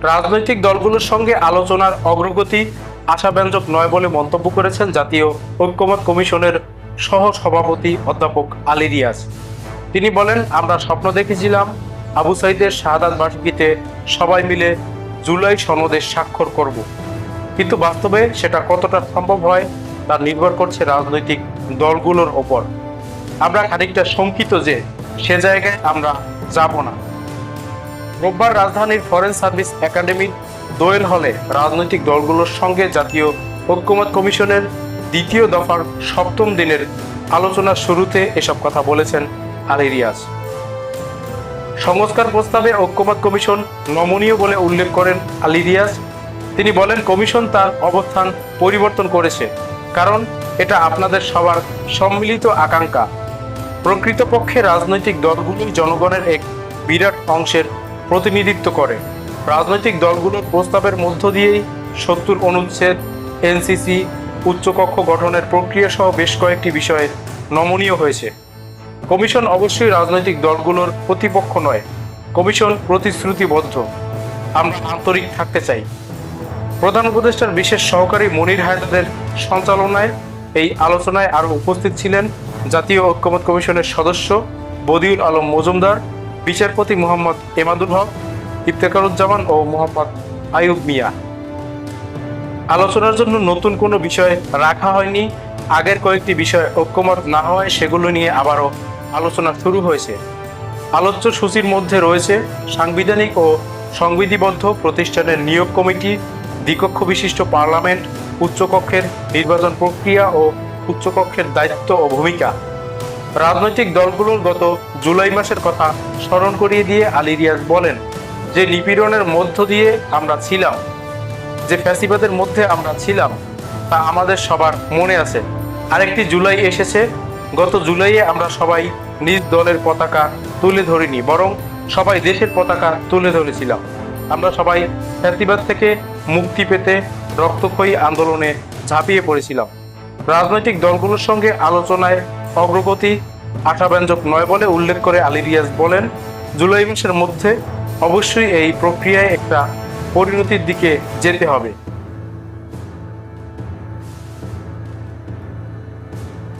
রাজনৈতিক দলগুলোর সঙ্গে আলোচনার অগ্রগতি আশাব্যঞ্জক নয় বলে মন্তব্য করেছেন জাতীয় ঐক্যমত্য কমিশনের সহ সভাপতি অধ্যাপক আলী রিয়াজ। তিনি বলেন, আমরা স্বপ্ন দেখেছিলাম আবু সাঈদের শাহাদাত বার্ষিকীতে সবাই মিলে জুলাই সনদে স্বাক্ষর করব, কিন্তু বাস্তবে সেটা কতটা সম্ভব হয় তা নির্ভর করছে রাজনৈতিক দলগুলোর ওপর। আমরা খানিকটা শঙ্কিত যে সে জায়গায় আমরা যাব না। রোববার রাজধানীর ফরেন সার্ভিস একাডেমির দোয়েল হলে রাজনৈতিক দলগুলোর সঙ্গে জাতীয় ঐক্যমত্য কমিশনের দ্বিতীয় দফার সপ্তম দিনের আলোচনার শুরুতে এসব কথা বলেছেন আলী রিয়াজ। সংস্কার প্রস্তাবে ঐক্যমত্য কমিশন নমনীয় বলে উল্লেখ করেন আলী রিয়াজ। তিনি বলেন, কমিশন তার অবস্থান পরিবর্তন করেছে, কারণ এটা আপনাদের সবার সম্মিলিত আকাঙ্ক্ষা। প্রকৃতপক্ষে রাজনৈতিক দলগুলোই জনগণের এক বিরাট অংশের প্রতিনিধিত্ব করে। রাজনৈতিক দলগুলোর প্রস্তাবের মধ্য দিয়েই ৭০ অনুচ্ছেদ, এনসিসি, উচ্চকক্ষ গঠনের প্রক্রিয়া সহ বেশ কয়েকটি বিষয়ে নমনীয় হয়েছে। কমিশন অবশ্যই রাজনৈতিক দলগুলোর প্রতিপক্ষ নয়। কমিশন প্রতিশ্রুতিবদ্ধ। আমরা আন্তরিক থাকতে চাই। প্রধান উপদেষ্টার বিশেষ সহকারী মনির হায়দারের সঞ্চালনায় এই আলোচনায় আরও উপস্থিত ছিলেন জাতীয় ঐক্যমত্য কমিশনের সদস্য বদিউল আলম মজুমদার, বিচারপতি মোহাম্মদ এমাদুল হক, ইফতেখারুজ্জামান ও মোহাম্মদ আইয়ুব মিয়া। আলোচনার জন্য নতুন কোনো বিষয় রাখা হয়নি। আগের কয়েকটি বিষয় ঐক্যমত না হওয়ায় সেগুলো নিয়ে আবারও আলোচনা শুরু হয়েছে। আলোচ্য সূচির মধ্যে রয়েছে সাংবিধানিক ও সংবিধিবদ্ধ প্রতিষ্ঠানের নিয়োগ কমিটি, দ্বিকক্ষ বিশিষ্ট পার্লামেন্ট, উচ্চকক্ষের নির্বাচন প্রক্রিয়া ও উচ্চকক্ষের দায়িত্ব ও ভূমিকা। রাজনৈতিক দলগুলোর গত জুলাই মাসের কথা স্মরণ করিয়ে দিয়ে আলী রিয়াজ বলেন, যে নিপীড়নের মধ্য দিয়ে আমরা ছিলাম, যে ফ্যাসিবাদের মধ্যে আমরা ছিলাম, তা আমাদের সবার মনে আছে। আরেকটি জুলাই এসেছে। গত জুলাইয়ে আমরা সবাই নিজ দলের পতাকা তুলে ধরিনি, বরং সবাই দেশের পতাকা তুলে ধরেছিলাম। আমরা সবাই ফ্যাসিবাদ থেকে মুক্তি পেতে রক্তক্ষয়ী আন্দোলনে ঝাঁপিয়ে পড়েছিলাম। রাজনৈতিক দলগুলোর সঙ্গে আলোচনায় অগ্রগতি আশাব্যঞ্জক নয় বলে উল্লেখ করে আলী রিয়াজ বলেন, জুলাই মাসের মধ্যে অবশ্যই এই প্রক্রিয়ায় একটা পরিণতির দিকে যেতে হবে।